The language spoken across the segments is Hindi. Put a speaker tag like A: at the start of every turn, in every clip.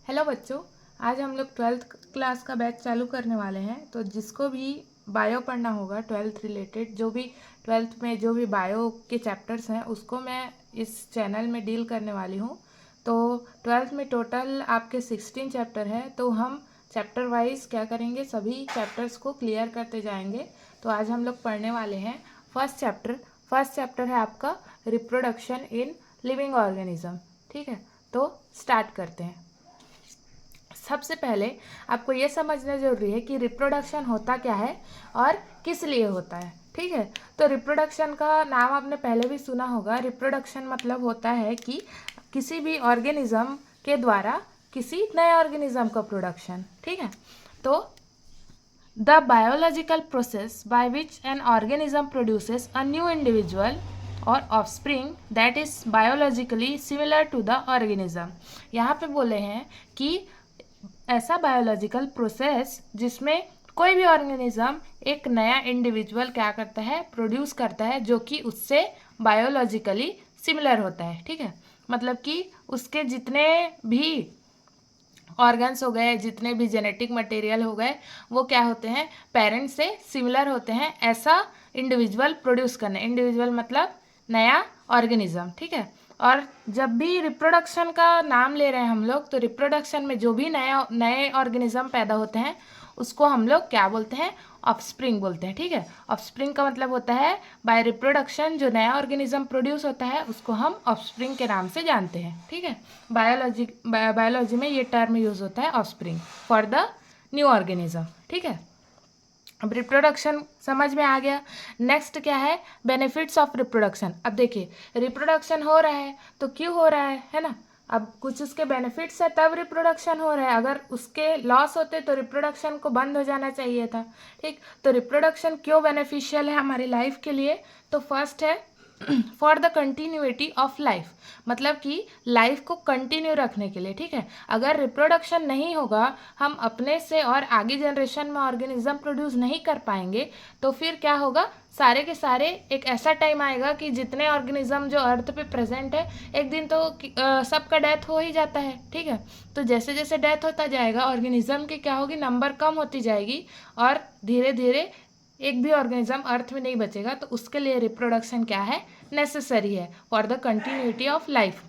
A: हेलो बच्चों, आज हम लोग 12th क्लास का बैच चालू करने वाले हैं। तो जिसको भी बायो पढ़ना होगा 12th रिलेटेड, जो भी 12th में जो भी बायो के चैप्टर्स हैं उसको मैं इस चैनल में डील करने वाली हूँ। तो 12th में टोटल आपके 16 चैप्टर है, तो हम चैप्टर वाइज क्या करेंगे, सभी चैप्टर्स को क्लियर करते जाएंगे। तो आज हम लोग पढ़ने वाले हैं फर्स्ट चैप्टर है आपका रिप्रोडक्शन इन लिविंग ऑर्गेनिज्म। ठीक है, तो स्टार्ट करते हैं। सबसे पहले आपको ये समझना जरूरी है कि रिप्रोडक्शन होता क्या है और किस लिए होता है। ठीक है, तो रिप्रोडक्शन का नाम आपने पहले भी सुना होगा। रिप्रोडक्शन मतलब होता है कि किसी भी ऑर्गेनिज्म के द्वारा किसी नए ऑर्गेनिज्म का प्रोडक्शन। ठीक है, तो the biological process by which an organism produces a new individual और offspring that is biologically similar to the organism. यहाँ पे बोले हैं कि ऐसा बायोलॉजिकल प्रोसेस जिसमें कोई भी ऑर्गेनिज्म एक नया इंडिविजुअल क्या करता है, प्रोड्यूस करता है, जो कि उससे बायोलॉजिकली सिमिलर होता है। ठीक है, मतलब कि उसके जितने भी ऑर्गन्स हो गए, जितने भी जेनेटिक मटेरियल हो गए, वो क्या होते हैं, पेरेंट से सिमिलर होते हैं। ऐसा इंडिविजुअल प्रोड्यूस करना, इंडिविजुअल मतलब नया ऑर्गेनिज्म। ठीक है, और जब भी रिप्रोडक्शन का नाम ले रहे हैं हम लोग, तो रिप्रोडक्शन में जो भी नए ऑर्गेनिज्म पैदा होते हैं उसको हम लोग क्या बोलते हैं, ऑफस्प्रिंग बोलते हैं। ठीक है, ऑफस्प्रिंग का मतलब होता है बाय रिप्रोडक्शन जो नया ऑर्गेनिज्म प्रोड्यूस होता है उसको हम ऑफस्प्रिंग के नाम से जानते हैं। ठीक है, बायोलॉजी में ये टर्म यूज होता है offspring for the new organism. ठीक है, अब रिप्रोडक्शन समझ में आ गया। नेक्स्ट क्या है, बेनिफिट्स ऑफ रिप्रोडक्शन। अब देखिए, रिप्रोडक्शन हो रहा है तो क्यों हो रहा है ना। अब कुछ उसके बेनिफिट्स है तब रिप्रोडक्शन हो रहा है, अगर उसके लॉस होते तो रिप्रोडक्शन को बंद हो जाना चाहिए था। ठीक, तो रिप्रोडक्शन क्यों बेनिफिशियल है हमारी लाइफ के लिए, तो फर्स्ट है for the continuity of life, मतलब कि लाइफ को कंटिन्यू रखने के लिए। ठीक है, अगर रिप्रोडक्शन नहीं होगा, हम अपने से और आगे जनरेशन में ऑर्गेनिज्म प्रोड्यूस नहीं कर पाएंगे, तो फिर क्या होगा, सारे के सारे एक ऐसा टाइम आएगा कि जितने ऑर्गेनिज्म जो अर्थ पे प्रेजेंट है, एक दिन तो सबका डेथ हो ही जाता है। ठीक है, तो जैसे जैसे डेथ होता जाएगा ऑर्गेनिज्म की क्या होगी, नंबर कम होती जाएगी और धीरे धीरे एक भी ऑर्गेनिज्म अर्थ में नहीं बचेगा। तो उसके लिए रिप्रोडक्शन क्या है, नेसेसरी है for the continuity of life.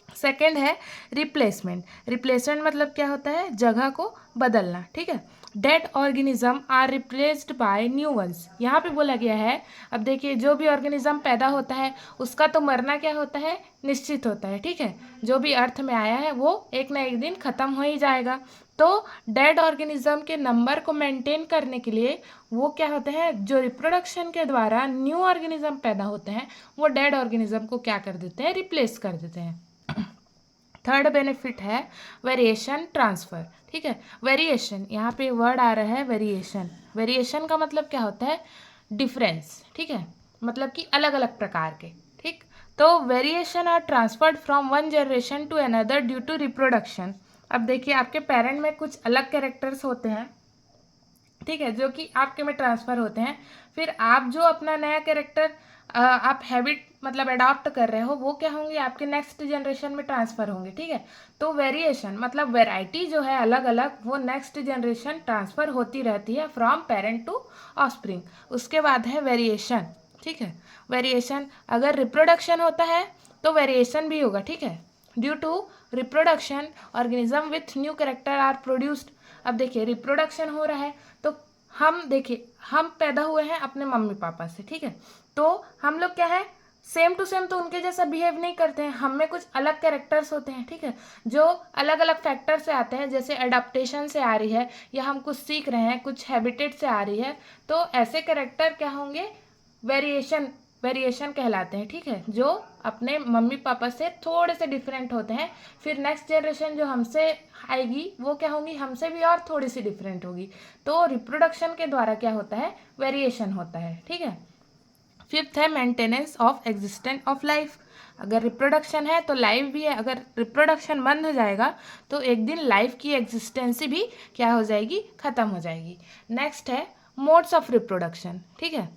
A: Second है रिप्लेसमेंट। रिप्लेसमेंट मतलब क्या होता है, जगह को बदलना। ठीक है, dead organism are replaced by new ones. यहाँ पे बोला गया है, अब देखिए, जो भी ऑर्गेनिज्म पैदा होता है उसका तो मरना क्या होता है, निश्चित होता है। ठीक है, जो भी अर्थ में आया है वो एक ना एक दिन खत्म हो ही जाएगा। तो डेड ऑर्गेनिज्म के नंबर को मेंटेन करने के लिए वो क्या होते हैं, जो रिप्रोडक्शन के द्वारा न्यू ऑर्गेनिज्म पैदा होते हैं वो डेड ऑर्गेनिज्म को क्या कर देते हैं, रिप्लेस कर देते हैं। थर्ड बेनिफिट है वेरिएशन ट्रांसफर। ठीक है, वेरिएशन, यहाँ पे वर्ड आ रहा है वेरिएशन। वेरिएशन का मतलब क्या होता है, डिफरेंस। ठीक है, मतलब कि अलग अलग प्रकार के। ठीक, तो variation are transferred from one generation to another due to reproduction. अब देखिए, आपके पेरेंट में कुछ अलग कैरेक्टर्स होते हैं, ठीक है, जो कि आपके में ट्रांसफ़र होते हैं। फिर आप जो अपना नया कैरेक्टर आप हैबिट मतलब अडॉप्ट कर रहे हो, वो क्या होंगे, आपके नेक्स्ट जनरेशन में ट्रांसफ़र होंगे। ठीक है, तो वेरिएशन मतलब वैरायटी जो है अलग अलग, वो नेक्स्ट जनरेशन ट्रांसफ़र होती रहती है फ्रॉम पेरेंट टू ऑफस्प्रिंग। उसके बाद है वेरिएशन। ठीक है, वेरिएशन, अगर रिप्रोडक्शन होता है तो वेरिएशन भी होगा। ठीक है, due to reproduction organism with new character are produced. अब देखिए, रिप्रोडक्शन हो रहा है तो हम देखिए, हम पैदा हुए हैं अपने मम्मी पापा से। ठीक है, तो हम लोग क्या है, सेम टू सेम तो उनके जैसा बिहेव नहीं करते हैं, हम में कुछ अलग कैरेक्टर्स होते हैं। ठीक है, जो अलग अलग फैक्टर से आते हैं, जैसे अडेप्टेशन से आ रही है या हम कुछ सीख रहे हैं, कुछ हैबिटेट से आ रही है, तो ऐसे कैरेक्टर क्या होंगे, वेरिएशन कहलाते हैं। ठीक है, जो अपने मम्मी पापा से थोड़े से डिफरेंट होते हैं। फिर नेक्स्ट जनरेशन जो हमसे आएगी वो क्या होंगी, हमसे भी और थोड़ी सी डिफरेंट होगी। तो रिप्रोडक्शन के द्वारा क्या होता है, वेरिएशन होता है। ठीक है, फिफ्थ है maintenance of existence of life. अगर रिप्रोडक्शन है तो लाइफ भी है, अगर रिप्रोडक्शन बंद हो जाएगा तो एक दिन लाइफ की एग्जिस्टेंस भी क्या हो जाएगी, खत्म हो जाएगी। नेक्स्ट है मोड्स ऑफ रिप्रोडक्शन। ठीक है,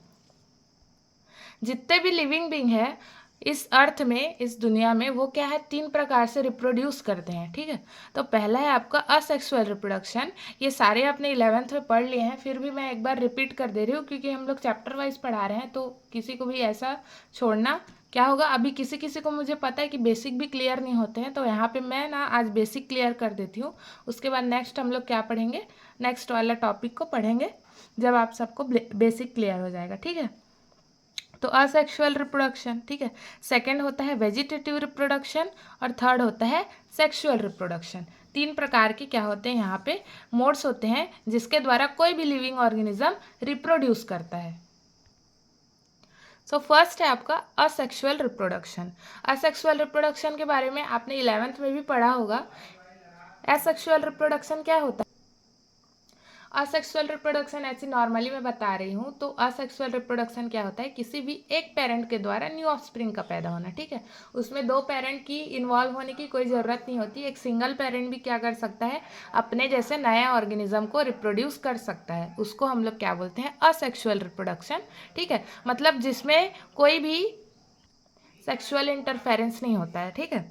A: जितने भी लिविंग बींग है इस अर्थ में, इस दुनिया में वो क्या है, 3 प्रकार से रिप्रोड्यूस करते हैं, ठीक है। तो पहला है आपका असेक्सुअल रिप्रोडक्शन। ये सारे आपने 11th में पढ़ लिए हैं, फिर भी मैं एक बार रिपीट कर दे रही हूँ क्योंकि हम लोग चैप्टर वाइज पढ़ा रहे हैं, तो किसी को भी ऐसा छोड़ना क्या होगा। अभी किसी किसी को मुझे पता है कि बेसिक भी क्लियर नहीं होते हैं, तो यहाँ पे मैं ना आज बेसिक क्लियर कर देती हूँ। उसके बाद नेक्स्ट हम लोग क्या पढ़ेंगे, नेक्स्ट वाला टॉपिक को पढ़ेंगे जब आप सबको बेसिक क्लियर हो जाएगा, ठीक है। तो असेक्सुअल रिप्रोडक्शन, ठीक है। सेकंड होता है वेजिटेटिव रिप्रोडक्शन और थर्ड होता है सेक्सुअल रिप्रोडक्शन। 3 प्रकार के क्या होते हैं यहाँ पे मोड्स होते हैं जिसके द्वारा कोई भी लिविंग ऑर्गेनिज्म रिप्रोड्यूस करता है। सो फर्स्ट है आपका असेक्सुअल रिप्रोडक्शन। असेक्सुअल रिप्रोडक्शन के बारे में आपने 11th में भी पढ़ा होगा। असेक्सुअल रिप्रोडक्शन क्या होता है? असेक्सुअल रिप्रोडक्शन ऐसी नॉर्मली मैं बता रही हूँ। तो असेक्सुअल रिप्रोडक्शन क्या होता है, किसी भी एक पेरेंट के द्वारा न्यू ऑफस्प्रिंग का पैदा होना, ठीक है। उसमें 2 पेरेंट की इन्वॉल्व होने की कोई ज़रूरत नहीं होती। एक सिंगल पेरेंट भी क्या कर सकता है, अपने जैसे नया ऑर्गेनिज्म को रिप्रोड्यूस कर सकता है। उसको हम लोग क्या बोलते हैं, असेक्सुअल रिप्रोडक्शन, ठीक है। मतलब जिसमें कोई भी सेक्सुअल इंटरफेरेंस नहीं होता है, ठीक है।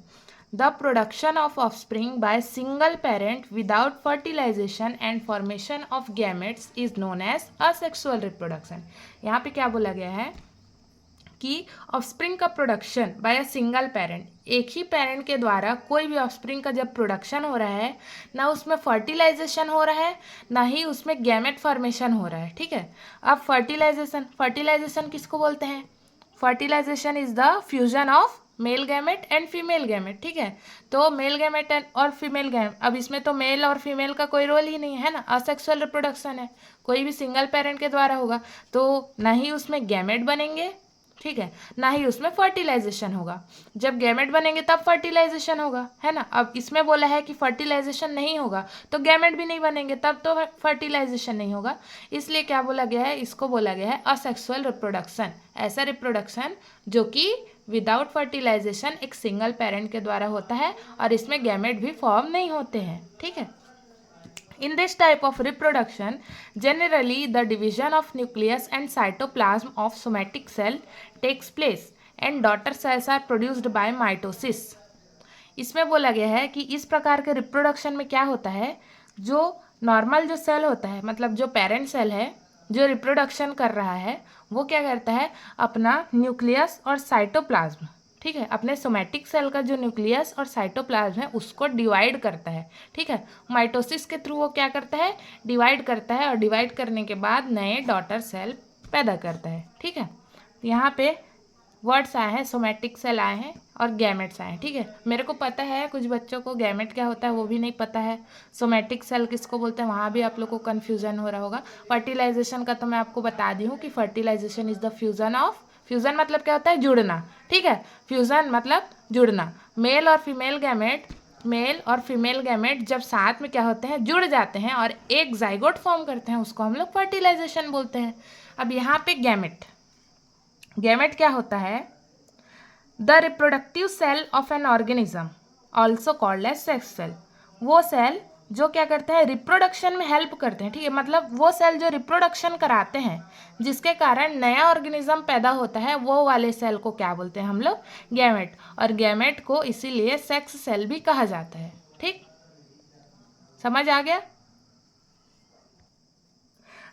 A: The production of offspring by single parent without fertilization and formation of gametes is known as asexual reproduction। यहाँ पे क्या बोला गया है कि ऑफस्प्रिंग का production by a single parent, एक ही पेरेंट के द्वारा कोई भी ऑफस्प्रिंग का जब प्रोडक्शन हो रहा है, ना उसमें फर्टिलाइजेशन हो रहा है, ना ही उसमें गैमेट फॉर्मेशन हो रहा है, ठीक है। अब फर्टिलाइजेशन किसको बोलते हैं? Fertilisation is the fusion of male gamete and female gamete, ठीक है। तो मेल गैमेट और फीमेल गैमेट, अब इसमें तो मेल और फीमेल का कोई रोल ही नहीं है ना, असेक्सुअल रिप्रोडक्शन है, कोई भी सिंगल पेरेंट के द्वारा होगा, तो ना ही उसमें गैमेट बनेंगे, ठीक है, ना ही उसमें फर्टिलाइजेशन होगा। जब गैमेट बनेंगे तब फर्टिलाइजेशन होगा, है ना। अब इसमें बोला है कि फर्टिलाइजेशन नहीं होगा तो गैमेट भी नहीं बनेंगे, तब तो फर्टिलाइजेशन नहीं होगा। इसलिए क्या बोला गया है, इसको बोला गया है असेक्सुअल रिप्रोडक्शन। ऐसा रिप्रोडक्शन जो कि विदाउट फर्टिलाइजेशन एक सिंगल पेरेंट के द्वारा होता है और इसमें गैमेट भी फॉर्म नहीं होते हैं, ठीक है। In this type of reproduction, generally the division of nucleus and cytoplasm of somatic cell takes place and daughter cells are produced by mitosis। इसमें बोला गया है कि इस प्रकार के रिप्रोडक्शन में क्या होता है, जो नॉर्मल जो सेल होता है, मतलब जो पेरेंट सेल है जो रिप्रोडक्शन कर रहा है, वो क्या करता है, अपना न्यूक्लियस और साइटोप्लाज्म, ठीक है, अपने सोमैटिक सेल का जो न्यूक्लियस और साइटोप्लाज्म है उसको डिवाइड करता है, ठीक है। माइटोसिस के थ्रू वो क्या करता है, डिवाइड करता है, और डिवाइड करने के बाद नए डॉटर सेल पैदा करता है, ठीक है। यहाँ पे वर्ड्स आए हैं, सोमैटिक सेल आए हैं और गैमेट्स आए हैं, ठीक है। मेरे को पता है कुछ बच्चों को गैमेट क्या होता है वो भी नहीं पता है, सोमैटिक सेल किसको बोलते हैं वहाँ भी आप लोग को कन्फ्यूजन हो रहा होगा। फर्टिलाइजेशन का तो मैं आपको बता दी हूँ कि fertilisation is the fusion of, fusion मतलब क्या होता है, जुड़ना, ठीक है। फ्यूजन मतलब जुड़ना। मेल और फीमेल गैमेट जब साथ में क्या होते हैं, जुड़ जाते हैं और एक जाइगोट फॉर्म करते हैं, उसको हम लोग फर्टिलाइजेशन बोलते हैं। अब यहाँ पे गैमेट क्या होता है, the reproductive cell of an organism also called as sex cell. वो सेल जो क्या करते हैं, रिप्रोडक्शन में हेल्प करते हैं, ठीक है। मतलब वो सेल जो रिप्रोडक्शन कराते हैं, जिसके कारण नया ऑर्गेनिज्म पैदा होता है, वो वाले सेल को क्या बोलते हैं हम लोग, गैमेट। और गैमेट को इसीलिए सेक्स सेल भी कहा जाता है, ठीक, समझ आ गया।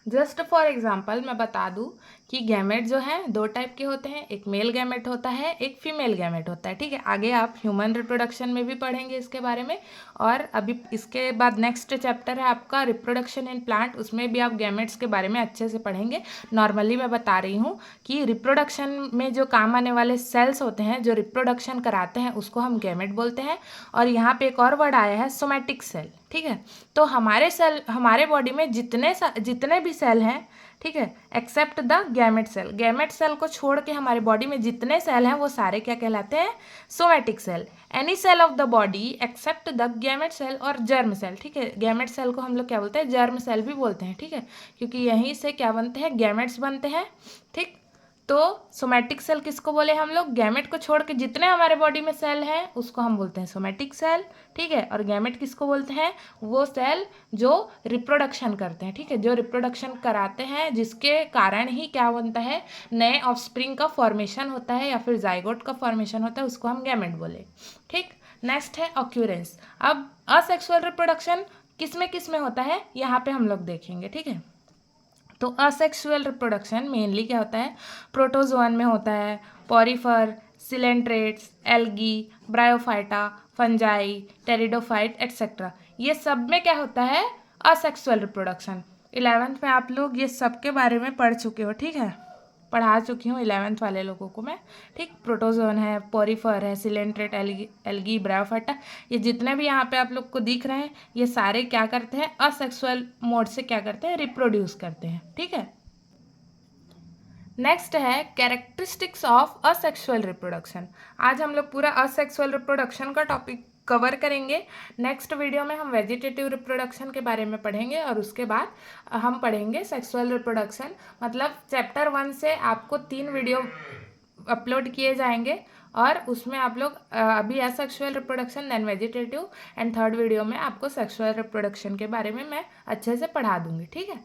A: जस्ट फॉर एग्जाम्पल मैं बता दूं कि गैमेट जो है 2 टाइप के होते हैं, एक मेल गैमेट होता है, एक फीमेल गैमेट होता है, ठीक है। आगे आप ह्यूमन रिप्रोडक्शन में भी पढ़ेंगे इसके बारे में, और अभी इसके बाद नेक्स्ट चैप्टर है आपका रिप्रोडक्शन इन प्लांट, उसमें भी आप गैमेट्स के बारे में अच्छे से पढ़ेंगे। नॉर्मली मैं बता रही हूँ कि रिप्रोडक्शन में जो काम आने वाले सेल्स होते हैं जो रिप्रोडक्शन कराते हैं उसको हम गैमेट बोलते हैं। और यहाँ पे एक और वर्ड आया है सोमैटिक सेल, ठीक है। तो हमारे बॉडी में जितने भी सेल हैं, ठीक है, except the gamete cell, gamete cell को छोड़ के हमारे बॉडी में जितने सेल हैं वो सारे क्या कहलाते हैं, somatic cell. Any cell of the body except the gamete cell और जर्म सेल, ठीक है। गैमेट सेल को हम लोग क्या बोलते हैं, जर्म सेल भी बोलते हैं, ठीक है, क्योंकि यहीं से क्या बनते हैं, गैमेट्स बनते हैं, ठीक। तो सोमैटिक सेल किसको बोले हम लोग? गैमेट को छोड़ के जितने हमारे बॉडी में सेल हैं उसको हम बोलते हैं सोमैटिक सेल, ठीक है। और गैमेट किसको बोलते हैं? वो सेल जो रिप्रोडक्शन करते हैं, ठीक है, जो रिप्रोडक्शन कराते हैं, जिसके कारण ही क्या बनता है, नए ऑफस्प्रिंग का फॉर्मेशन होता है या फिर जाइगोट का फॉर्मेशन होता है, उसको हम गैमेट बोले, ठीक। नेक्स्ट है ऑक्यूरेंस। अब असेक्सुअल रिप्रोडक्शन किस में होता है यहाँ पे हम लोग देखेंगे, ठीक है। तो असेक्सुअल रिप्रोडक्शन मेनली क्या होता है, प्रोटोजोअन में होता है, porifera, coelenterates, algae, bryophyta, fungi, pteridophyte etcetera, ये सब में क्या होता है, असेक्सुअल रिप्रोडक्शन। 11th में आप लोग ये सब के बारे में पढ़ चुके हो, ठीक है, पढ़ा चुकी हूँ 11th वाले लोगों को मैं, ठीक। प्रोटोजोन है, पॉरीफर है, सिलेंट्रेट, एल्गी, ब्रायोफाइटा, ये जितने भी यहाँ पे आप लोग को दिख रहे हैं ये सारे क्या करते हैं, असेक्सुअल मोड से क्या करते हैं, रिप्रोड्यूस करते हैं, ठीक है। नेक्स्ट है कैरेक्टरिस्टिक्स ऑफ असेक्सुअल रिप्रोडक्शन। आज हम लोग पूरा असेक्सुअल रिप्रोडक्शन का टॉपिक कवर करेंगे। नेक्स्ट वीडियो में हम वेजिटेटिव रिप्रोडक्शन के बारे में पढ़ेंगे और उसके बाद हम पढ़ेंगे सेक्सुअल रिप्रोडक्शन। मतलब चैप्टर 1 से आपको 3 वीडियो अपलोड किए जाएंगे और उसमें आप लोग अभी asexual reproduction, then vegetative, and third video में आपको सेक्सुअल रिप्रोडक्शन के बारे में मैं अच्छे से पढ़ा दूंगी, ठीक है।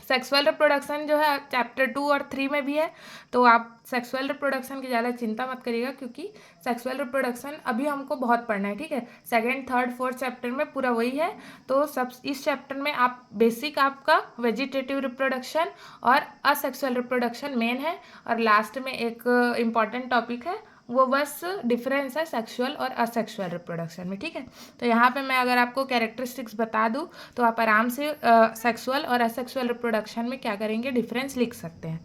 A: सेक्सुअल रिप्रोडक्शन जो है चैप्टर 2 और 3 में भी है, तो आप सेक्सुअल रिप्रोडक्शन की ज़्यादा चिंता मत करिएगा क्योंकि सेक्सुअल रिप्रोडक्शन अभी हमको बहुत पढ़ना है, ठीक है। 2nd, 3rd, 4th चैप्टर में पूरा वही है, तो सब इस चैप्टर में आप बेसिक आपका वेजिटेटिव रिप्रोडक्शन और असेक्सुअल रिप्रोडक्शन मेन है, और लास्ट में एक इम्पॉर्टेंट टॉपिक है, वो बस डिफरेंस है सेक्सुअल और असेक्सुअल रिप्रोडक्शन में, ठीक है। तो यहाँ पे मैं अगर आपको कैरेक्टरिस्टिक्स बता दूँ तो आप आराम से सेक्सुअल और असेक्सुअल रिप्रोडक्शन में क्या करेंगे, डिफरेंस लिख सकते हैं।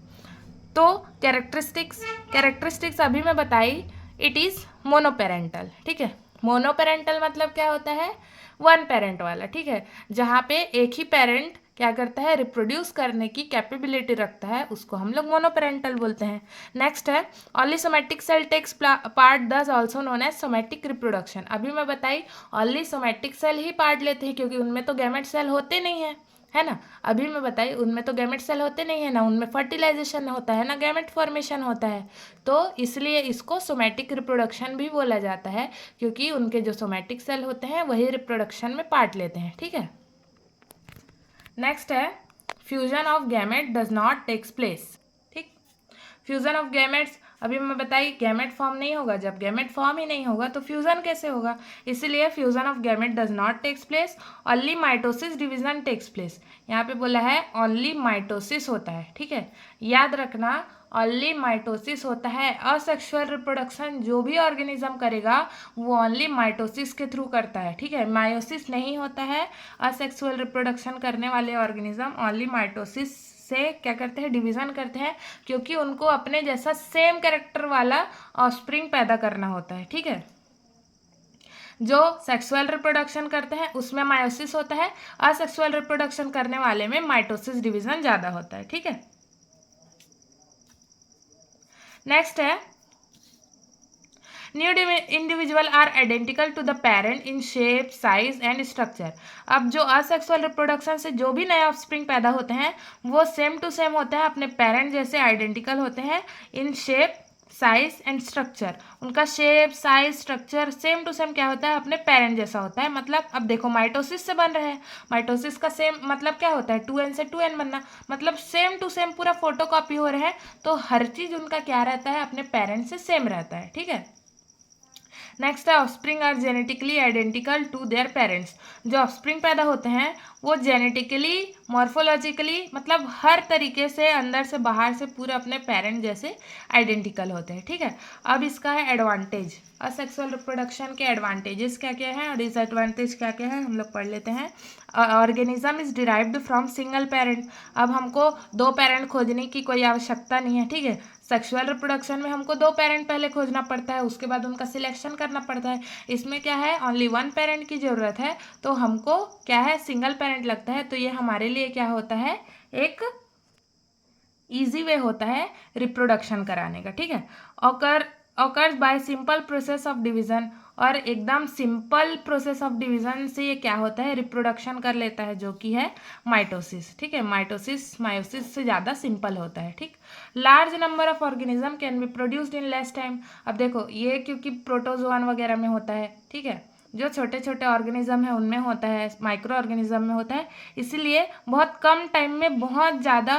A: तो कैरेक्टरिस्टिक्स अभी मैं बताई, इट इज़ मोनोपेरेंटल, ठीक है। मोनोपेरेंटल मतलब क्या होता है, 1 पेरेंट वाला, ठीक है, जहाँ पे एक ही पेरेंट क्या करता है, रिप्रोड्यूस करने की कैपेबिलिटी रखता है, उसको हम लोग मोनोपेरेंटल बोलते हैं। नेक्स्ट है only somatic cell takes part, this also known as somatic reproduction. अभी मैं बताई ओनली सोमैटिक सेल ही पार्ट लेते हैं क्योंकि उनमें तो गैमेट सेल होते नहीं हैं, है ना। अभी मैं बताई उनमें तो गैमेट सेल होते नहीं है ना, उनमें फर्टिलाइजेशन होता है ना, गैमेट फॉर्मेशन होता है, तो इसलिए इसको सोमैटिक रिप्रोडक्शन भी बोला जाता है क्योंकि उनके जो सोमैटिक सेल होते हैं वही रिप्रोडक्शन में पार्ट लेते हैं, ठीक है। नेक्स्ट है fusion of gamete does not takes place, ठीक। फ्यूजन ऑफ गैमेट्स अभी मैं बताई गैमेट फॉर्म नहीं होगा, जब गैमेट फॉर्म ही नहीं होगा तो फ्यूजन कैसे होगा, इसलिए fusion of gamete does not takes place, only mitosis division takes place. यहाँ पे बोला है ओनली माइटोसिस होता है, ठीक है, याद रखना ओनली माइटोसिस होता है। असेक्सुअल रिप्रोडक्शन जो भी ऑर्गेनिज्म करेगा वो ओनली माइटोसिस के थ्रू करता है, ठीक है, मायोसिस नहीं होता है। असेक्सुअल रिप्रोडक्शन करने वाले ऑर्गेनिज्म ओनली माइटोसिस से क्या करते हैं, डिवीज़न करते हैं, क्योंकि उनको अपने जैसा सेम कैरेक्टर वाला ऑफस्प्रिंग पैदा करना होता है, ठीक है। जो सेक्सुअल रिप्रोडक्शन करते हैं उसमें मायोसिस होता है, असेक्सुअल रिप्रोडक्शन करने वाले में माइटोसिस डिवीज़न ज़्यादा होता है, ठीक है। नेक्स्ट है new individual are identical to the parent in shape, size and structure. अब जो असेक्सुअल रिप्रोडक्शन से जो भी नए ऑफस्प्रिंग पैदा होते हैं वो सेम टू सेम होते हैं, अपने पेरेंट जैसे आइडेंटिकल होते हैं in shape, size and structure. उनका shape, size, structure same to same क्या होता है, अपने पेरेंट जैसा होता है। मतलब अब देखो माइटोसिस से बन रहे हैं, माइटोसिस का सेम मतलब क्या होता है, 2n से 2n बनना, मतलब सेम टू सेम पूरा फोटोकॉपी हो रहे हैं, तो हर चीज़ उनका क्या रहता है, अपने पेरेंट से सेम रहता है, ठीक है। नेक्स्ट है offspring are genetically identical to their parents. जो ऑफस्प्रिंग पैदा होते हैं वो जेनेटिकली, मॉर्फोलॉजिकली, मतलब हर तरीके से अंदर से बाहर से पूरे अपने पेरेंट जैसे आइडेंटिकल होते हैं, ठीक है। अब इसका है एडवांटेज, असेक्सुअल रिप्रोडक्शन के एडवांटेजेस क्या क्या हैं और डिसएडवांटेज क्या क्या है हम लोग पढ़ लेते हैं। Organism is derived from single parent. अब हमको 2 पेरेंट खोजने की कोई आवश्यकता नहीं है, ठीक है। सेक्सुअल रिप्रोडक्शन में हमको 2 पेरेंट पहले खोजना पड़ता है, उसके बाद उनका सिलेक्शन करना पड़ता है। इसमें क्या है, ओनली 1 पेरेंट की ज़रूरत है, तो हमको क्या है, सिंगल पेरेंट लगता है, तो ये हमारे लिए क्या होता है, एक ईजी वे होता है रिप्रोडक्शन कराने का, ठीक है। Occurs by simple process of division, और एकदम सिंपल प्रोसेस ऑफ डिवीजन से ये क्या होता है, रिप्रोडक्शन कर लेता है, जो कि है माइटोसिस। ठीक है, माइटोसिस मायोसिस से ज़्यादा सिंपल होता है। ठीक, large number of organism can be produced in less time. अब देखो ये क्योंकि प्रोटोजोआन वगैरह में होता है, ठीक है, जो छोटे छोटे ऑर्गेनिज्म है उनमें होता है, माइक्रो ऑर्गेनिज्म में होता है, इसीलिए बहुत कम टाइम में बहुत ज़्यादा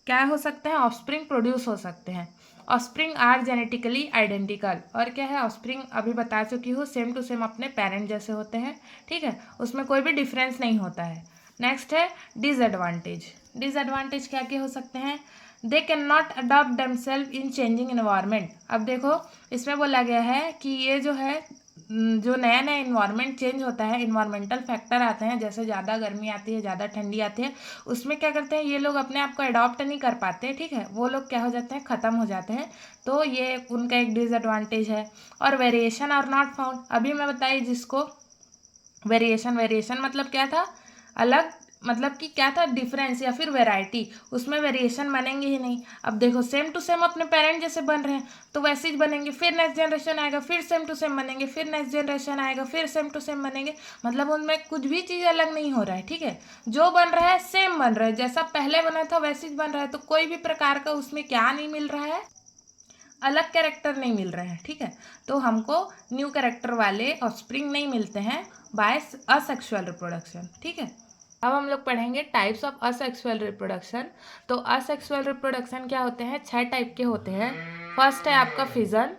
A: क्या हो सकते हैं, ऑफस्प्रिंग प्रोड्यूस हो सकते हैं। ऑफस्प्रिंग आर जेनेटिकली आइडेंटिकल, और क्या है ऑफस्प्रिंग अभी बता चुकी हूँ, सेम टू सेम अपने पेरेंट जैसे होते हैं। ठीक है, उसमें कोई भी डिफरेंस नहीं होता है। नेक्स्ट है डिसएडवांटेज। डिसएडवांटेज क्या क्या हो सकते हैं, they can not adopt themselves in changing environment. अब देखो इसमें बोला गया है कि ये जो है जो नया नया इन्वायरमेंट चेंज होता है, इन्वायरमेंटल फैक्टर आते हैं, जैसे ज़्यादा गर्मी आती है, ज़्यादा ठंडी आती है, उसमें क्या करते हैं ये लोग अपने आप को अडॉप्ट नहीं कर पाते। ठीक है, वो लोग क्या हो जाते हैं, ख़त्म हो जाते हैं, तो ये उनका एक डिसएडवांटेज है। और वेरिएशन आर नॉट फाउंड, अभी मैं बताई जिसको वेरिएशन, वेरिएशन मतलब क्या था, अलग, मतलब कि क्या था, डिफरेंस या फिर वैरायटी, उसमें वेरिएशन बनेंगे ही नहीं। अब देखो सेम टू सेम अपने पेरेंट जैसे बन रहे हैं तो वैसे ही बनेंगे, फिर नेक्स्ट जनरेशन आएगा फिर सेम टू सेम बनेंगे, फिर नेक्स्ट जनरेशन आएगा फिर सेम टू सेम बनेंगे, मतलब उनमें कुछ भी चीज़ अलग नहीं हो रहा है। ठीक है, जो बन रहा है सेम बन रहा है, जैसा पहले बना था वैसे ही बन रहा है, तो कोई भी प्रकार का उसमें क्या नहीं मिल रहा है, अलग कैरेक्टर नहीं मिल रहे हैं। ठीक है, तो हमको न्यू कैरेक्टर वाले ऑफस्प्रिंग नहीं मिलते हैं बाय असेक्सुअल रिप्रोडक्शन। ठीक है, अब हम लोग पढ़ेंगे टाइप्स ऑफ असेक्सुअल रिप्रोडक्शन। तो असेक्सुअल रिप्रोडक्शन क्या होते हैं, 6 टाइप के होते हैं। फर्स्ट है आपका फिजन,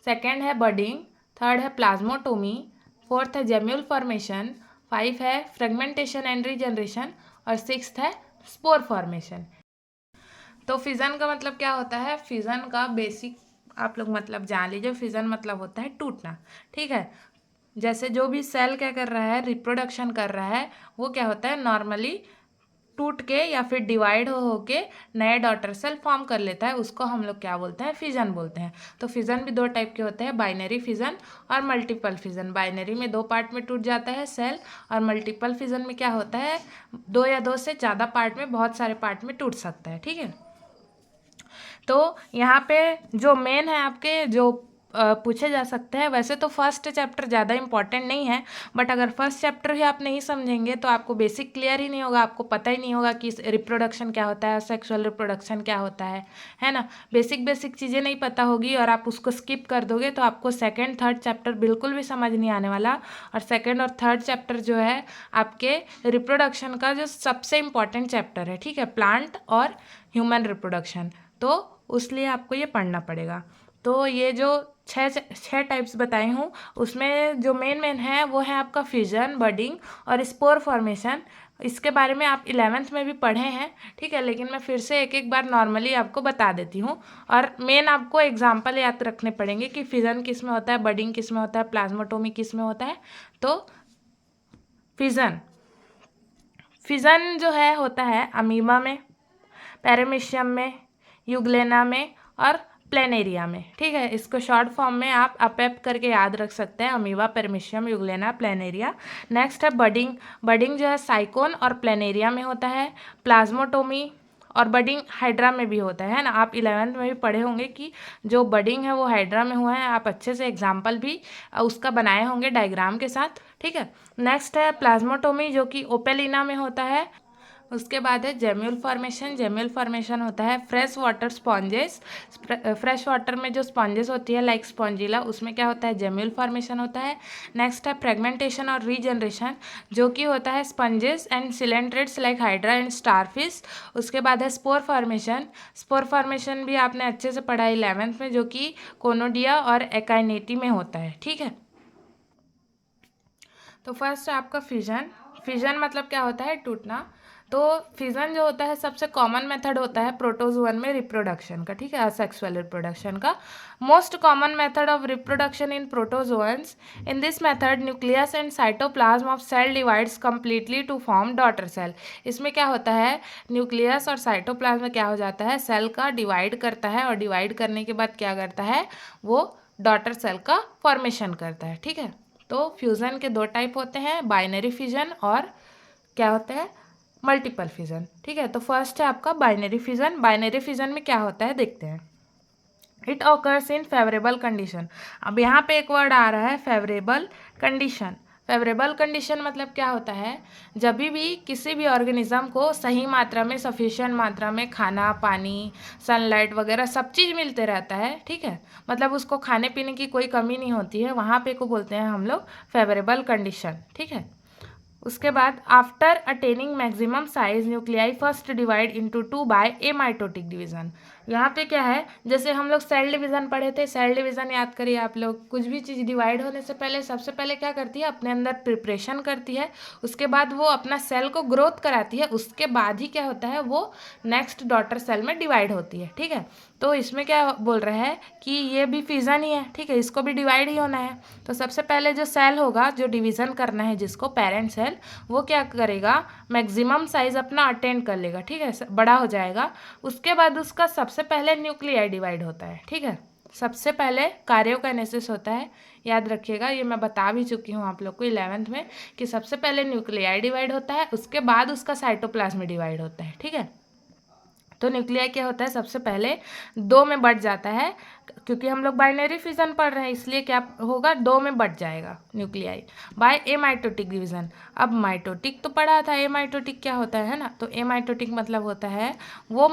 A: सेकेंड है बडिंग, थर्ड है प्लाज्मोटोमी, फोर्थ है जेम्यूल फॉर्मेशन, 5 है फ्रेगमेंटेशन एंड रीजनरेशन, और 6th है स्पोर फॉर्मेशन। तो फिजन का मतलब क्या होता है, फिजन का बेसिक आप लोग मतलब जान लीजिए, फिजन मतलब होता है टूटना। ठीक है, जैसे जो भी सेल क्या कर रहा है, रिप्रोडक्शन कर रहा है, वो क्या होता है नॉर्मली टूट के या फिर डिवाइड हो होके नए डॉटर सेल फॉर्म कर लेता है, उसको हम लोग क्या बोलते हैं, फिजन बोलते हैं। तो फिजन भी 2 टाइप के होते हैं, बाइनरी फिजन और मल्टीपल फिजन। बाइनरी में 2 पार्ट में टूट जाता है सेल, और मल्टीपल फिजन में क्या होता है, 2 या 2 से ज़्यादा पार्ट में, बहुत सारे पार्ट में टूट सकता है। ठीक है, तो यहाँ पे जो मेन है आपके जो पूछे जा सकते हैं, वैसे तो फर्स्ट चैप्टर ज़्यादा इंपॉर्टेंट नहीं है, बट अगर फर्स्ट चैप्टर ही आप नहीं समझेंगे तो आपको बेसिक क्लियर ही नहीं होगा, आपको पता ही नहीं होगा कि रिप्रोडक्शन क्या होता है, सेक्सुअल रिप्रोडक्शन क्या होता है ना। बेसिक बेसिक चीज़ें नहीं पता होगी और आप उसको स्किप कर दोगे तो आपको सेकेंड थर्ड चैप्टर बिल्कुल भी समझ नहीं आने वाला। और सेकेंड और थर्ड चैप्टर जो है आपके रिप्रोडक्शन का जो सबसे इम्पॉर्टेंट चैप्टर है। ठीक है, प्लांट और ह्यूमन रिप्रोडक्शन, तो उसलिए आपको ये पढ़ना पड़ेगा। तो ये जो छः टाइप्स बताई हूँ उसमें जो मेन है वो है आपका फिजन, बडिंग और स्पोर फॉर्मेशन। इसके बारे में आप 11th में भी पढ़े हैं। ठीक है, लेकिन मैं फिर से एक एक बार नॉर्मली आपको बता देती हूँ, और मेन आपको एग्जाम्पल याद रखने पड़ेंगे कि फिजन किस में होता है, बडिंग किस में होता है, प्लाज्मोटोमी किस में होता है। तो फिजन फिजन जो है होता है अमीबा में, पैरामीशियम में, यूग्लेना में और प्लेनेरिया में। ठीक है, इसको शॉर्ट फॉर्म में आप अपेप करके याद रख सकते हैं, amoeba, paramecium, euglena, planaria. Next है बडिंग। बडिंग जो है साइकोन और प्लेनेरिया में होता है। प्लाज्मोटोमी और बडिंग हाइड्रा में भी होता है ना, आप 11th में भी पढ़े होंगे कि जो बडिंग है वो हाइड्रा में हुआ है, आप अच्छे से एग्जाम्पल भी उसका बनाए होंगे डायग्राम के साथ। ठीक है, नेक्स्ट है प्लाज्मोटोमी जो कि ओपेलिना में होता है। उसके बाद है जेम्यूल फॉर्मेशन। जेम्यूल फॉर्मेशन होता है fresh water sponges. Fresh water में जो स्पॉन्जेस होती है लाइक स्पॉन्जिला, उसमें क्या होता है, जेम्यूल फॉर्मेशन होता है। नेक्स्ट है फ्रेगमेंटेशन और रीजनरेशन जो कि होता है sponges and coelenterates like hydra and starfish. उसके बाद है स्पोर फॉर्मेशन। स्पोर फॉर्मेशन भी आपने अच्छे से पढ़ा है 11th में, जो कि कोनोडिया और एकाइनेटी में होता है। ठीक है, तो फर्स्ट है आपका फिजन। फिजन मतलब क्या होता है, टूटना। तो फिजन जो होता है सबसे कॉमन मेथड होता है प्रोटोजोअन में रिप्रोडक्शन का। ठीक है, असेक्सुअल रिप्रोडक्शन का most common method of reproduction in protozoans. In this method nucleus and cytoplasm of cell divides completely to form daughter cell. इसमें क्या होता है, न्यूक्लियस और साइटोप्लाज्म में क्या हो जाता है, सेल का डिवाइड करता है, और डिवाइड करने के बाद क्या करता है, वो डॉटर सेल का फॉर्मेशन करता है। ठीक है, तो फ्यूज़न के 2 टाइप होते हैं, बाइनरी फिजन और क्या होता है, मल्टीपल फिजन। ठीक है, तो फर्स्ट है आपका बाइनरी फिजन। बाइनरी फिजन में क्या होता है देखते हैं। It occurs in favourable condition. अब यहाँ पे एक वर्ड आ रहा है फेवरेबल कंडीशन। फेवरेबल कंडीशन मतलब क्या होता है, जब भी किसी भी ऑर्गेनिज्म को सही मात्रा में, सफिशिएंट मात्रा में खाना, पानी, सनलाइट वगैरह सब चीज़ मिलते रहता है, ठीक है, मतलब उसको खाने पीने की कोई कमी नहीं होती है, वहाँ पे को बोलते हैं हम लोग फेवरेबल कंडीशन, ठीक है। उसके बाद after attaining maximum size nuclei first divide into two by a mitotic division. यहाँ पे क्या है, जैसे हम लोग सेल डिवीजन पढ़े थे, सेल डिवीजन याद करिए आप लोग, कुछ भी चीज़ डिवाइड होने से पहले सबसे पहले क्या करती है, अपने अंदर प्रिपरेशन करती है, उसके बाद वो अपना सेल को ग्रोथ कराती है, उसके बाद ही क्या होता है, वो नेक्स्ट डॉटर सेल में डिवाइड होती है, ठीक है। तो इसमें क्या बोल रहा है कि ये भी फिजन ही है, ठीक है, इसको भी डिवाइड ही होना है। तो सबसे पहले जो सेल होगा, जो डिवीज़न करना है जिसको, पेरेंट सेल, वो क्या करेगा, मैक्सिमम साइज अपना अटेंड कर लेगा, ठीक है, बड़ा हो जाएगा। उसके बाद उसका सबसे पहले न्यूक्लियाई डिवाइड होता है, ठीक है, सबसे पहले कार्योकाइनेसिस होता है, याद रखिएगा, ये मैं बता भी चुकी हूँ आप लोग को 11th में, कि सबसे पहले न्यूक्लियाई डिवाइड होता है, उसके बाद उसका साइटोप्लाज्म डिवाइड होता है, ठीक है। तो न्यूक्लियाई क्या होता है, सबसे पहले दो में बढ़ जाता है, क्योंकि हम लोग बाइनरी फिजन पढ़ रहे हैं, इसलिए क्या होगा, दो में बढ़ जाएगा nuclei bye a mitotic division. अब माइटोटिक तो पढ़ा था, ए माइटोटिक क्या होता है ना, तो ए माइटोटिक मतलब होता है वो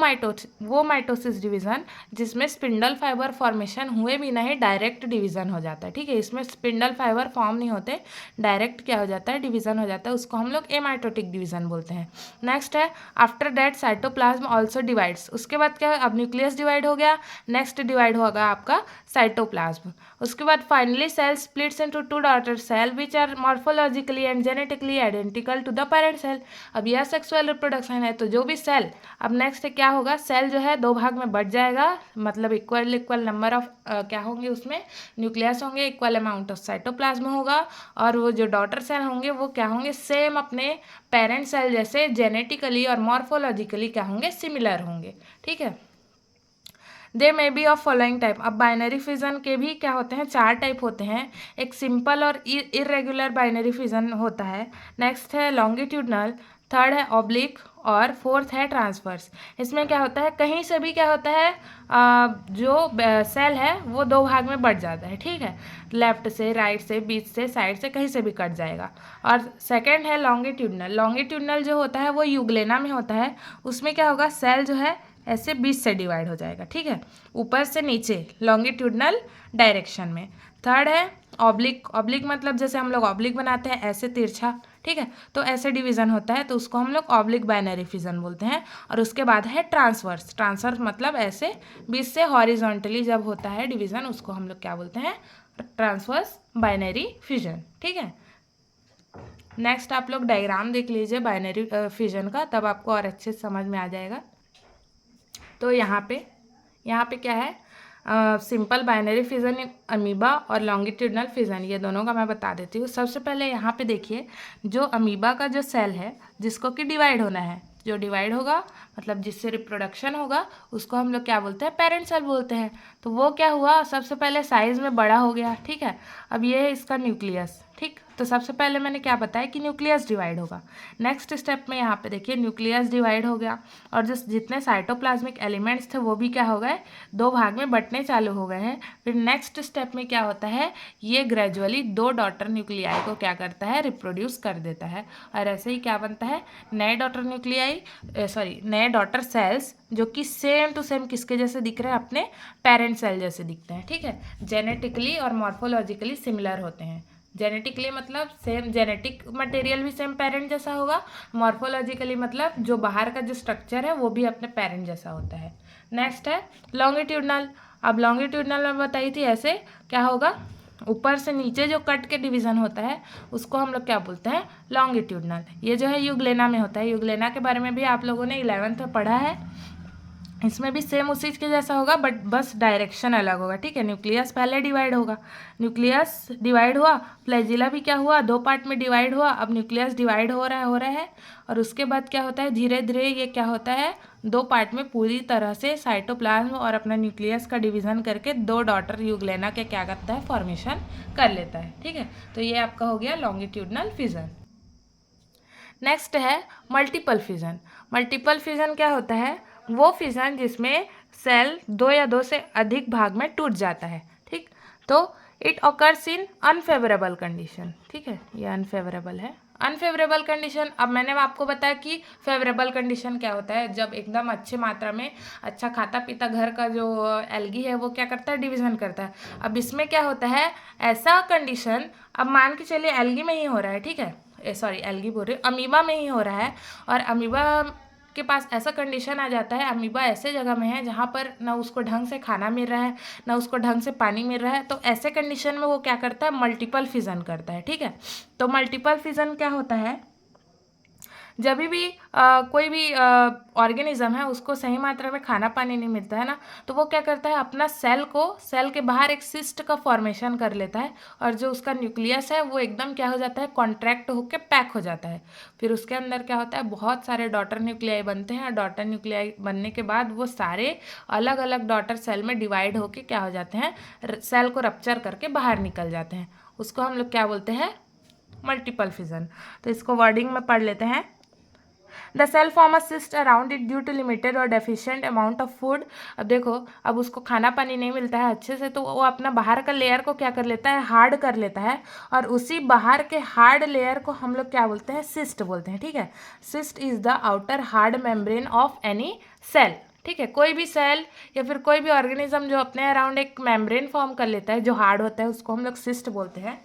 A: माइटोसिस डिवीजन जिसमें स्पिंडल फाइबर फॉर्मेशन हुए भी नहीं, डायरेक्ट डिवीजन हो जाता है, ठीक है, इसमें स्पिंडल फाइबर फॉर्म नहीं होते, डायरेक्ट क्या हो जाता है, डिवीजन हो जाता है, उसको हम लोग ए माइटोटिक डिवीजन बोलते हैं। नेक्स्ट है after that cytoplasm also divides. उसके बाद क्या है, अब न्यूक्लियस डिवाइड हो गया, नेक्स्ट डिवाइड होगा आपका साइटोप्लाज्म। उसके बाद finally cell splits into two daughter cell which are morphologically and genetically identical to the parent cell. अब यह सेक्सुअल रिप्रोडक्शन है, तो जो भी सेल, अब नेक्स्ट क्या होगा, सेल जो है दो भाग में बढ़ जाएगा, मतलब इक्वल नंबर ऑफ क्या होंगे उसमें, न्यूक्लियस होंगे, इक्वल अमाउंट ऑफ साइटोप्लाज्म होगा, और वो जो डॉटर सेल होंगे वो क्या होंगे, सेम अपने पेरेंट सेल जैसे जेनेटिकली और मॉर्फोलॉजिकली क्या होंगे, सिमिलर होंगे, ठीक है। They may be of following type. अब बाइनरी फिजन के भी क्या होते हैं, चार टाइप होते हैं, एक सिंपल और इरेगुलर बाइनरी फिजन होता है, नेक्स्ट है लॉन्गिट्यूडनल, थर्ड है ऑब्लिक, और फोर्थ है ट्रांसवर्स। इसमें क्या होता है, कहीं से भी क्या होता है, जो सेल है वो दो भाग में बढ़ जाता है, ठीक है, लेफ्ट से, राइट से, बीच से, साइड से, कहीं से भी कट जाएगा। और सेकंड है लॉन्गिट्यूडनल। लॉन्गिट्यूडनल जो होता है वो यूग्लेना में होता है, उसमें क्या होगा, सेल जो है ऐसे बीच से डिवाइड हो जाएगा, ठीक है, ऊपर से नीचे लॉन्गिट्यूडनल डायरेक्शन में। थर्ड है ऑब्लिक। ऑब्लिक मतलब जैसे हम लोग ऑब्लिक बनाते हैं ऐसे तिरछा, ठीक है, तो ऐसे डिवीजन होता है, तो उसको हम लोग ऑब्लिक बाइनरी फिजन बोलते हैं। और उसके बाद है ट्रांसवर्स। ट्रांसवर्स मतलब ऐसे बीच से हॉरिजॉन्टली जब होता है डिवीजन, उसको हम लोग क्या बोलते हैं, ट्रांसवर्स बाइनरी फिजन, ठीक है। नेक्स्ट आप लोग डायग्राम देख लीजिए बाइनरी फिजन का, तब आपको और अच्छे से समझ में आ जाएगा। तो यहाँ पे क्या है, simple binary fission in amoeba और लॉन्गिट्यूडनल फिजन, ये दोनों का मैं बता देती हूँ। सबसे पहले यहाँ पे देखिए, जो अमीबा का जो सेल है जिसको कि डिवाइड होना है, जो डिवाइड होगा मतलब जिससे रिप्रोडक्शन होगा, उसको हम लोग क्या बोलते हैं, पेरेंट सेल बोलते हैं। तो वो क्या हुआ, सबसे पहले साइज में बड़ा हो गया, ठीक है। अब ये है इसका न्यूक्लियस, ठीक, तो सबसे पहले मैंने क्या बताया कि न्यूक्लियस डिवाइड होगा। नेक्स्ट स्टेप में यहाँ पे देखिए न्यूक्लियस डिवाइड हो गया, और जितने साइटोप्लाज्मिक एलिमेंट्स थे वो भी क्या हो गए, दो भाग में बंटने चालू हो गए हैं। फिर नेक्स्ट स्टेप में क्या होता है, ये ग्रेजुअली दो डॉटर न्यूक्लियाई को क्या करता है, रिप्रोड्यूस कर देता है, और ऐसे ही क्या बनता है, नए डॉटर नए डॉटर सेल्स, जो कि सेम टू सेम किसके जैसे दिख रहे हैं, अपने पेरेंट सेल जैसे दिखते हैं, ठीक है, जेनेटिकली और मॉर्फोलॉजिकली सिमिलर होते हैं। जेनेटिकली मतलब सेम जेनेटिक मटेरियल भी सेम पेरेंट जैसा होगा, मॉर्फोलॉजिकली मतलब जो बाहर का जो स्ट्रक्चर है वो भी अपने पेरेंट जैसा होता है। नेक्स्ट है लॉन्गिट्यूडनल। अब लॉन्गिट्यूडनल में बताई थी ऐसे क्या होगा, ऊपर से नीचे जो कट के डिवीजन होता है उसको हम लोग क्या बोलते हैं, लॉन्गिट्यूडनल। ये जो है यूग्लेना में होता है, यूग्लेना के बारे में भी आप लोगों ने 11th में पढ़ा है, इसमें भी सेम उसी के जैसा होगा, बट बस डायरेक्शन अलग होगा, ठीक है। न्यूक्लियस पहले डिवाइड होगा, न्यूक्लियस डिवाइड हुआ, फ्लैजिला भी क्या हुआ, दो पार्ट में डिवाइड हुआ, अब न्यूक्लियस डिवाइड हो रहा है, और उसके बाद क्या होता है, धीरे धीरे ये क्या होता है, दो पार्ट में पूरी तरह से साइटोप्लाज्म और अपना न्यूक्लियस का डिवीजन करके दो डॉटर यूग्लेना के क्या करता है, फॉर्मेशन कर लेता है, ठीक है। तो ये आपका हो गया लॉन्गिट्यूडनल फिजन। नेक्स्ट है मल्टीपल फिजन। मल्टीपल फिजन क्या होता है, वो फिजन जिसमें सेल 2 या 2 से अधिक भाग में टूट जाता है। ठीक, तो it occurs in unfavourable condition. ठीक है, ये अनफेवरेबल है। अनफेवरेबल कंडीशन, अब मैंने आपको बताया कि फेवरेबल कंडीशन क्या होता है, जब एकदम अच्छे मात्रा में अच्छा खाता पीता घर का जो एल्गी है वो क्या करता है, डिवीजन करता है। अब इसमें क्या होता है, ऐसा कंडीशन, अब मान के चलिए एल्गी में ही हो रहा है, ठीक है, सॉरी एल्गी बोल रही हूँ, अमीबा में ही हो रहा है, और अमीबा के पास ऐसा कंडीशन आ जाता है, अमीबा ऐसे जगह में है जहाँ पर ना उसको ढंग से खाना मिल रहा है, ना उसको ढंग से पानी मिल रहा है, तो ऐसे कंडीशन में वो क्या करता है, मल्टीपल फिजन करता है। ठीक है, तो मल्टीपल फिजन क्या होता है, जब भी कोई भी ऑर्गेनिज्म है उसको सही मात्रा में खाना पानी नहीं मिलता है ना, तो वो क्या करता है, अपना सेल के बाहर एक सिस्ट का फॉर्मेशन कर लेता है, और जो उसका न्यूक्लियस है वो एकदम क्या हो जाता है, कॉन्ट्रैक्ट होकर पैक हो जाता है। फिर उसके अंदर क्या होता है, बहुत सारे डॉटर न्यूक्लियाई बनते हैं, और डॉटर न्यूक्लियाई बनने के बाद वो सारे अलग अलग डॉटर सेल में डिवाइड होकर क्या हो जाते हैं, सेल को रप्चर करके बाहर निकल जाते हैं। उसको हम लोग क्या बोलते हैं, मल्टीपल फिजन। तो इसको वर्डिंग में पढ़ लेते हैं। The cell form a cyst around it due to limited और डेफिशिएंट अमाउंट ऑफ फूड। अब देखो, अब उसको खाना पानी नहीं मिलता है अच्छे से, तो वो अपना बाहर का लेयर को क्या कर लेता है, हार्ड कर लेता है, और उसी बाहर के हार्ड लेयर को हम लोग क्या बोलते हैं, सिस्ट बोलते हैं। ठीक है, cyst is the outer hard membrane of any cell. ठीक है, कोई भी सेल या फिर कोई भी ऑर्गेनिज्म जो अपने अराउंड एक मेम्ब्रेन फॉर्म कर लेता है जो हार्ड होता है, उसको हम लोग सिस्ट बोलते हैं।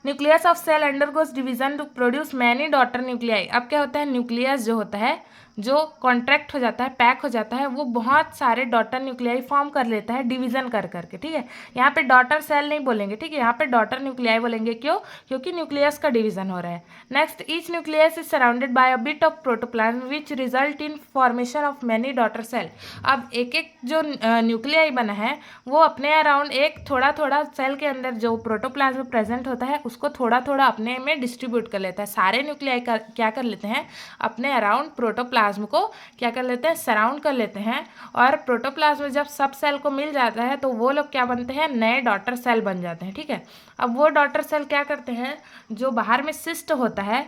A: Nucleus of cell undergoes division to produce many daughter nuclei. अब क्या होता है, न्यूक्लियस जो होता है, जो कॉन्ट्रैक्ट हो जाता है, पैक हो जाता है, वो बहुत सारे डॉटर न्यूक्लियाई फॉर्म कर लेता है डिवीजन कर करके। ठीक है, यहाँ पे डॉटर सेल नहीं बोलेंगे, ठीक है, यहाँ पे डॉटर न्यूक्लियाई बोलेंगे। क्यों, क्योंकि न्यूक्लियस का डिवीजन हो रहा है। Next, each nucleus is surrounded by a bit of protoplasm which result in formation of many daughter cell. अब एक एक जो न्यूक्लियाई बना है वो अपने अराउंड एक थोड़ा थोड़ा सेल के अंदर जो प्रोटोप्लाज्म प्रेजेंट होता है उसको थोड़ा थोड़ा अपने में डिस्ट्रीब्यूट कर लेता है। सारे न्यूक्लियाई क्या कर लेते हैं, अपने अराउंड प्रोटोप्लाज्म को क्या कर लेते हैं, सराउंड कर लेते हैं, और प्रोटोप्लाज्म जब सब सेल को मिल जाता है तो वो लोग क्या बनते हैं, नए डॉटर सेल बन जाते हैं। ठीक है, अब वो डॉटर सेल क्या करते हैं, जो बाहर में सिस्ट होता है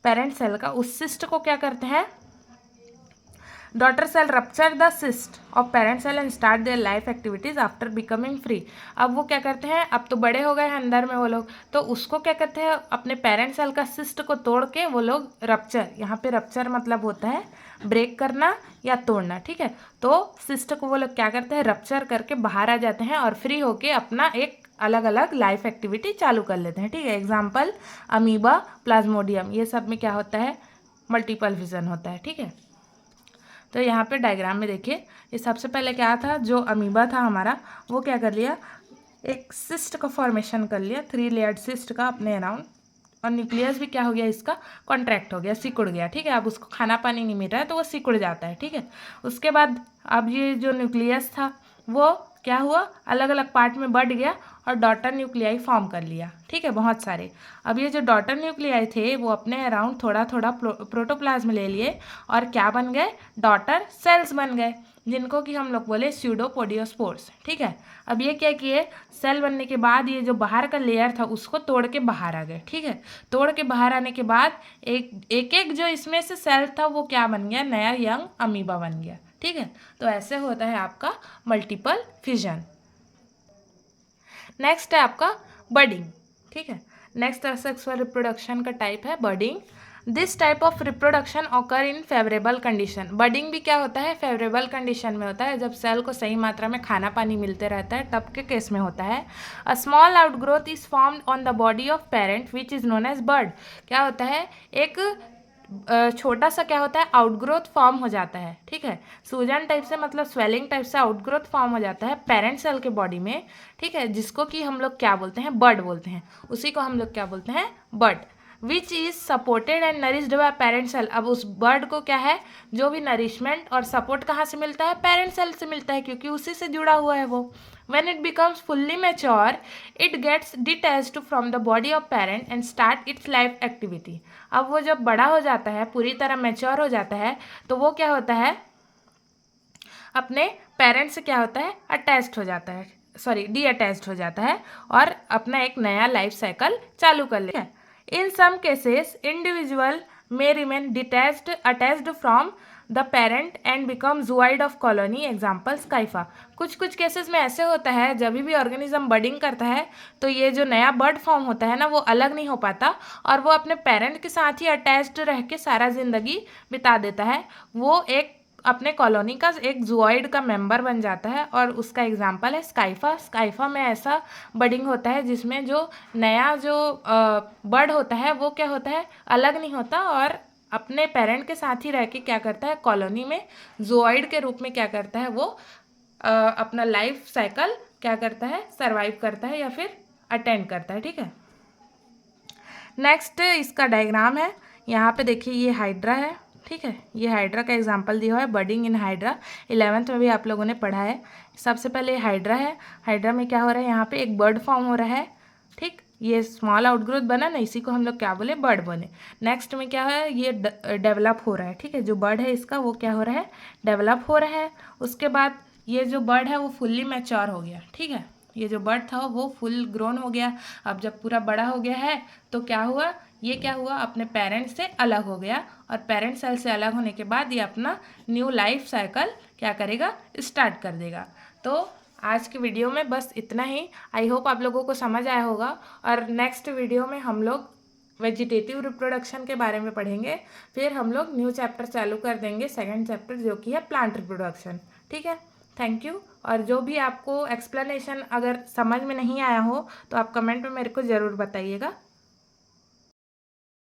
A: पेरेंट सेल का, उस सिस्ट को क्या करते हैं, daughter cell rupture the cyst of parent cell and start their life activities after becoming free. अब वो क्या करते हैं, अब तो बड़े हो गए हैं अंदर में वो लोग, तो उसको क्या करते हैं, अपने पेरेंट सेल का सिस्ट को तोड़ के वो लोग रप्चर, यहाँ पे रप्चर मतलब होता है ब्रेक करना या तोड़ना। ठीक है, तो सिस्ट को वो लोग क्या करते हैं, रप्चर करके बाहर आ जाते हैं और फ्री होके अपना एक अलग अलग लाइफ एक्टिविटी चालू कर लेते हैं। ठीक है, एग्जाम्पल अमीबा, प्लाज्मोडियम, ये सब में क्या होता है, मल्टीपल विजन होता है। ठीक है, तो यहाँ पे डायग्राम में देखिए, ये सबसे पहले क्या था, जो अमीबा था हमारा, वो क्या कर लिया, एक सिस्ट का फॉर्मेशन कर लिया, 3 लेयर्ड सिस्ट का अपने अराउंड, और न्यूक्लियस भी क्या हो गया, इसका कॉन्ट्रैक्ट हो गया, सिकुड़ गया। ठीक है, अब उसको खाना पानी नहीं मिल रहा है तो वो सिकुड़ जाता है। ठीक है, उसके बाद अब ये जो न्यूक्लियस था वो क्या हुआ, अलग अलग पार्ट में बढ़ गया और डॉटर न्यूक्लियाई फॉर्म कर लिया। ठीक है, बहुत सारे। अब ये जो डॉटर न्यूक्लियाई थे वो अपने अराउंड थोड़ा थोड़ा प्रोटोप्लाज्म ले लिए और क्या बन गए, डॉटर सेल्स बन गए, जिनको कि हम लोग बोले स्यूडोपोडियोस्पोर्स। ठीक है, अब ये क्या किए, सेल बनने के बाद ये जो बाहर का लेयर था उसको तोड़ के बाहर आ गए। ठीक है, तोड़ के बाहर आने के बाद एक एक जो इसमें से सेल था वो क्या बन गया, नया यंग अमीबा बन गया। ठीक है, तो ऐसे होता है आपका मल्टीपल फिजन। नेक्स्ट है आपका बडिंग। ठीक है, नेक्स्ट सेक्सुअल रिप्रोडक्शन का टाइप है budding. This type of reproduction occur in favourable condition. Budding भी क्या होता है, फेवरेबल कंडीशन में होता है, जब सेल को सही मात्रा में खाना पानी मिलते रहता है तब के केस में होता है। A small outgrowth is formed on the body of parent which is known as bud. क्या होता है, एक छोटा सा क्या होता है, आउटग्रोथ फॉर्म हो जाता है। ठीक है, सूजन टाइप से मतलब स्वेलिंग टाइप से आउटग्रोथ फॉर्म हो जाता है पेरेंट सेल के बॉडी में। ठीक है, जिसको कि हम लोग क्या बोलते हैं, बर्ड बोलते हैं, उसी को हम लोग क्या बोलते हैं, bud. Which is supported and nourished by parent cell. अब उस बर्ड को क्या है, जो भी नरिशमेंट और सपोर्ट कहाँ से मिलता है, पेरेंट सेल से मिलता है, क्योंकि उसी से जुड़ा हुआ है वो। When it becomes fully mature, it gets detached from the body of parent and start its life activity. अब वो जब बड़ा हो जाता है, पूरी तरह मैच्योर हो जाता है, तो वो क्या होता है, अपने पेरेंट से क्या होता है, अटैच्ड हो जाता है, सॉरी डी अटैच्ड हो जाता है और अपना एक नया लाइफ साइकिल चालू कर लेता है। In some cases individual may remain detached attached from the parent and become zooid of colony, example Scypha. कुछ कुछ केसेस में ऐसे होता है जब भी ऑर्गेनिज्म बडिंग करता है तो ये जो नया बर्ड फॉर्म होता है ना वो अलग नहीं हो पाता और वो अपने पेरेंट के साथ ही अटैच्ड रह के सारा जिंदगी बिता देता है। वो एक अपने कॉलोनी का एक जूऑइड का मेंबर बन जाता है और उसका एग्जाम्पल है स्काइफा। स्काइफा में ऐसा बडिंग होता है जिसमें जो नया जो बर्ड होता है वो क्या होता है, अलग नहीं होता और अपने पेरेंट के साथ ही रह के क्या करता है, कॉलोनी में जूऑइड के रूप में क्या करता है, वो अपना लाइफ साइकिल क्या करता है, सरवाइव करता है या फिर अटेंड करता है। ठीक है, नेक्स्ट इसका डायग्राम है। यहाँ पे देखिए ये हाइड्रा है। ठीक है, ये हाइड्रा का एग्जांपल दिया हुआ है, बडिंग इन हाइड्रा। 11th में भी आप लोगों ने पढ़ा है। सबसे पहले हाइड्रा है। हाइड्रा में क्या हो रहा है, यहाँ पे एक बर्ड फॉर्म हो रहा है। ठीक, ये स्मॉल आउटग्रोथ बना ना, इसी को हम लोग क्या बोले, बर्ड बने। नेक्स्ट में क्या है, ये डेवलप हो रहा है। ठीक है, जो बर्ड है इसका वो क्या हो रहा है, डेवलप हो रहा है। उसके बाद ये जो बर्ड है वो फुल्ली मैच्योर हो गया। ठीक है, ये जो बर्ड था वो फुल ग्रोन हो गया। अब जब पूरा बड़ा हो गया है तो क्या हुआ, ये क्या हुआ, अपने पेरेंट्स से अलग हो गया और पेरेंट सेल से अलग होने के बाद ये अपना न्यू लाइफ साइकिल क्या करेगा, स्टार्ट कर देगा। तो आज की वीडियो में बस इतना ही। आई होप आप लोगों को समझ आया होगा और नेक्स्ट वीडियो में हम लोग वेजिटेटिव रिप्रोडक्शन के बारे में पढ़ेंगे। फिर हम लोग न्यू चैप्टर चालू कर देंगे, सेकंड चैप्टर जो कि है प्लांट रिप्रोडक्शन। ठीक है, थैंक यू। और जो भी आपको एक्सप्लेनेशन अगर समझ में नहीं आया हो तो आप कमेंट में मेरे को ज़रूर बताइएगा।